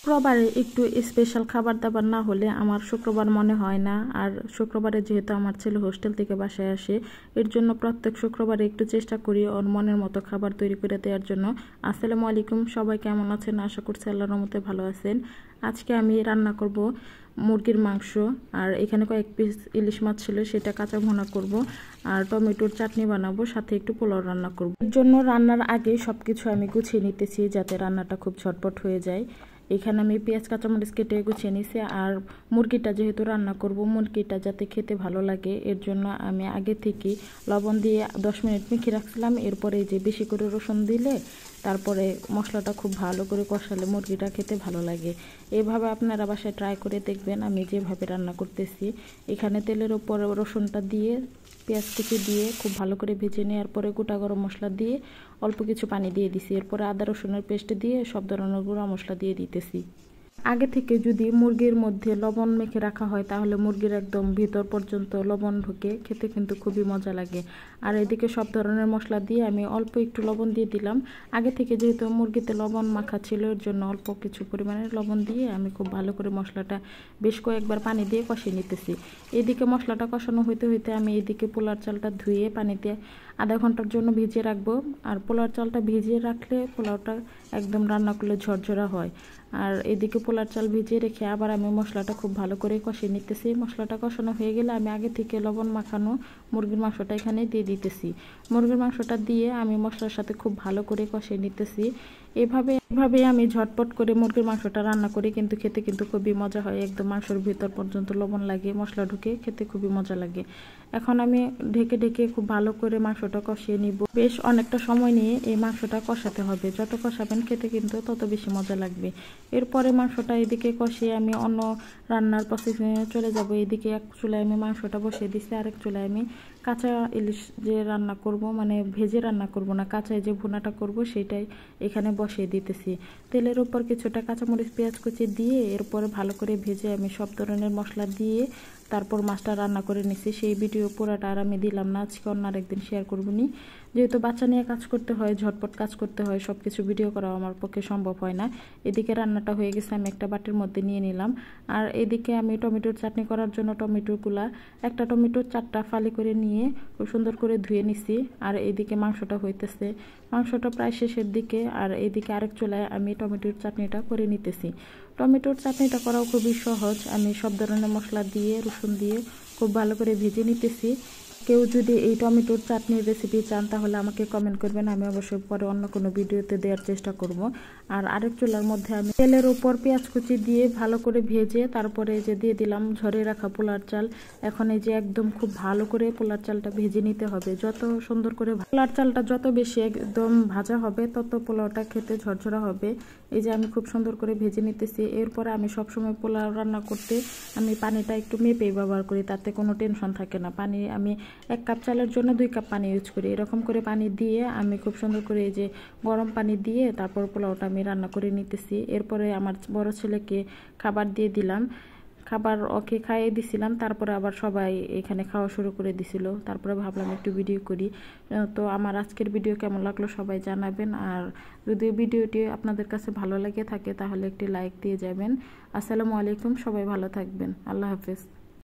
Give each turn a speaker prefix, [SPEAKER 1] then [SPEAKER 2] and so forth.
[SPEAKER 1] শুক্রবারে একটু স্পেশাল খাবার দাবার না হলে আমার শুক্রবার মনে হয় না। আর শুক্রবারে যেহেতু আমার ছেলে হোস্টেল থেকে বাসায় আসে, এর জন্য প্রত্যেক শুক্রবারে একটু চেষ্টা করি ওর মনের মতো খাবার তৈরি করে দেওয়ার জন্য। আসসালামু আলাইকুম, সবাই কেমন আছেন? আশা করছি আল্লাহর রহমতে ভালো আছেন। আজকে আমি রান্না করব মুরগির মাংস, আর এখানে কয়েক পিস ইলিশ মাছ ছিল, সেটা কাঁচা ভুনা করব, আর টমেটোর চাটনি বানাবো, সাথে একটু পোলাও রান্না করব। এর জন্য রান্নার আগে সবকিছু আমি গুছিয়ে নিতেছি যাতে রান্নাটা খুব ঝটপট হয়ে যায়। এখানে আমি পেঁয়াজ কাঁচামরিচ কেটে গুছিয়ে নিয়েছি। আর মুরগিটা যেহেতু রান্না করব, মুরগিটা যাতে খেতে ভালো লাগে এর জন্য আমি আগে থেকে লবণ দিয়ে 10 মিনিট মেখে রাখছিলাম। এরপরে যে বেশি করে রসুন দিলে তারপরে মশলাটা খুব ভালো করে কষালে মুরগিটা খেতে ভালো লাগে। এইভাবে আপনারা বাসায় ট্রাই করে দেখবেন আমি যেভাবে রান্না করতেছি। এখানে তেলের উপর রসুনটা দিয়ে পেঁয়াজ কুচি দিয়ে খুব ভালো করে ভেজে নেওয়ার পরে গোটা গরম মশলা দিয়ে অল্প কিছু পানি দিয়ে দিছি। এরপরে আদা রসুনের পেস্ট দিয়ে সব ধরনের গুঁড়া মশলা দিয়ে দিতেছি। আগে থেকে যদি মুরগির মধ্যে লবণ মেখে রাখা হয় তাহলে মুরগির একদম ভিতর পর্যন্ত লবণ ঢুকে খেতে কিন্তু খুবই মজা লাগে। আর এদিকে সব ধরনের মশলা দিয়ে আমি অল্প একটু লবণ দিয়ে দিলাম। আগে থেকে যেহেতু মুরগিতে লবণ মাখা ছিল এর জন্য অল্প কিছু পরিমাণে লবণ দিয়ে আমি খুব ভালো করে মশলাটা বেশ কয়েকবার পানি দিয়ে কষিয়ে নিতেছি। এদিকে মশলাটা কষানো হইতে হইতে আমি এদিকে পোলার চালটা ধুয়ে পানিতে আধা ঘন্টার জন্য ভিজিয়ে রাখবো। আর পোলার চালটা ভিজিয়ে রাখলে পোলাওটা একদম রান্না করলে ঝরঝরা হয়। আর এদিকে পোলার চাল ভিজিয়ে রেখে আবার আমি মশলাটা খুব ভালো করে কষিয়ে নিতেছি। মশলাটা কষানো হয়ে গেলে আমি আগে থেকে লবণ মাখানো মুরগির মাংসটা এখানে দিয়ে দিতেছি। মুরগির মাংসটা দিয়ে আমি মশলার সাথে খুব ভালো করে কষিয়ে নিতেছি। এভাবে আমি ঝটপট করে মুরগির মাংসটা রান্না করি, কিন্তু খেতে কিন্তু খুবই মজা হয়। একদম মাংসের ভিতর পর্যন্ত লবণ লাগে, মশলা ঢুকে খেতে খুবই মজা লাগে। এখন আমি ঢেকে ঢেকে খুব ভালো করে মাংসটা কষিয়ে নিব। বেশ অনেকটা সময় নিয়ে এই মাংসটা কষাতে হবে, যত কষাবেন খেতে কিন্তু তত বেশি মজা লাগবে। এরপরে মাংসটা এদিকে কষিয়ে আমি অন্য রান্নার প্রসেসে চলে যাব। এদিকে এক চুলায় আমি মাংসটা বসিয়ে দিচ্ছি, আরেক চুলায় আমি কাঁচা ইলিশ যে রান্না করব, মানে ভেজে রান্না করব না, কাঁচায় যে ভুনাটা করব সেটাই এখানে বসিয়ে দিতেছি। তেলের উপর কিছুটা কাঁচামরিচ পেঁয়াজ কুচি দিয়ে এরপরে ভালো করে ভেজে আমি সব ধরনের মশলা দিয়ে তারপর মাছটা রান্না করে নিছি। সেই ভিডিও পুরাটা আর আমি দিলাম না, আজকে অন্য আরেকদিন শেয়ার করবনি। যেহেতু বাচ্চা নিয়ে কাজ করতে হয়, ঝটপট কাজ করতে হয়, সব কিছু ভিডিও করা আমার পক্ষে সম্ভব হয় না। এদিকে রান্নাটা হয়ে গেছে, আমি একটা বাটির মধ্যে নিয়ে নিলাম। আর এদিকে আমি টমেটোর চাটনি করার জন্য টমেটোগুলা একটা টমেটোর 4টা ফালি করে নিয়ে খুব সুন্দর করে ধুয়ে নিছি। আর এদিকে মাংসটা হইতেছে, মাংসটা প্রায় শেষের দিকে। আর এদিকে আরেক চুলায় আমি টমেটোর চাটনিটা করে নিতেছি। টমেটোর চাটনিটা করাও খুবই সহজ। আমি সব ধরনের মশলা দিয়ে রসুন দিয়ে খুব ভালো করে ভেজে নিতেছি। কেউ যদি এই টমেটোর চাটনির রেসিপি চান তাহলে আমাকে কমেন্ট করবেন, আমি অবশ্যই পরে অন্য কোনো ভিডিওতে দেওয়ার চেষ্টা করব। আর আরেক চুলার মধ্যে আমি তেলের উপর পেঁয়াজ কুচি দিয়ে ভালো করে ভেজে তারপরে যে দিয়ে দিলাম ঝরিয়ে রাখা পোলার চাল। এখন এই যে একদম খুব ভালো করে পোলার চালটা ভেজে নিতে হবে। যত সুন্দর করে পোলার চালটা যত বেশি একদম ভাজা হবে তত পোলাওটা খেতে ঝরঝরা হবে। এই যে আমি খুব সুন্দর করে ভেজে নিতেছি। এরপরে আমি সবসময় পোলাও রান্না করতে আমি পানিটা একটু মেপেই ব্যবহার করি, তাতে কোনো টেনশন থাকে না। পানি আমি 1 কাপ চালের জন্য 2 কাপ পানি ইউজ করি। এরকম করে পানি দিয়ে আমি খুব সুন্দর করে এই যে গরম পানি দিয়ে তারপর পোলাওটা আমি রান্না করে নিতেছি। এরপরে আমার বড় ছেলেকে খাবার দিয়ে দিলাম, খাবার ওকে খাইয়ে দিছিলাম। তারপরে আবার সবাই এখানে খাওয়া শুরু করে দিছিল। তারপরে ভাবলাম একটু ভিডিও করি। তো আমার আজকের ভিডিও কেমন লাগলো সবাই জানাবেন। আর যদি ভিডিওটি আপনাদের কাছে ভালো লেগে থাকে তাহলে একটি লাইক দিয়ে যাবেন। আসসালামু আলাইকুম, সবাই ভালো থাকবেন। আল্লাহ হাফেজ।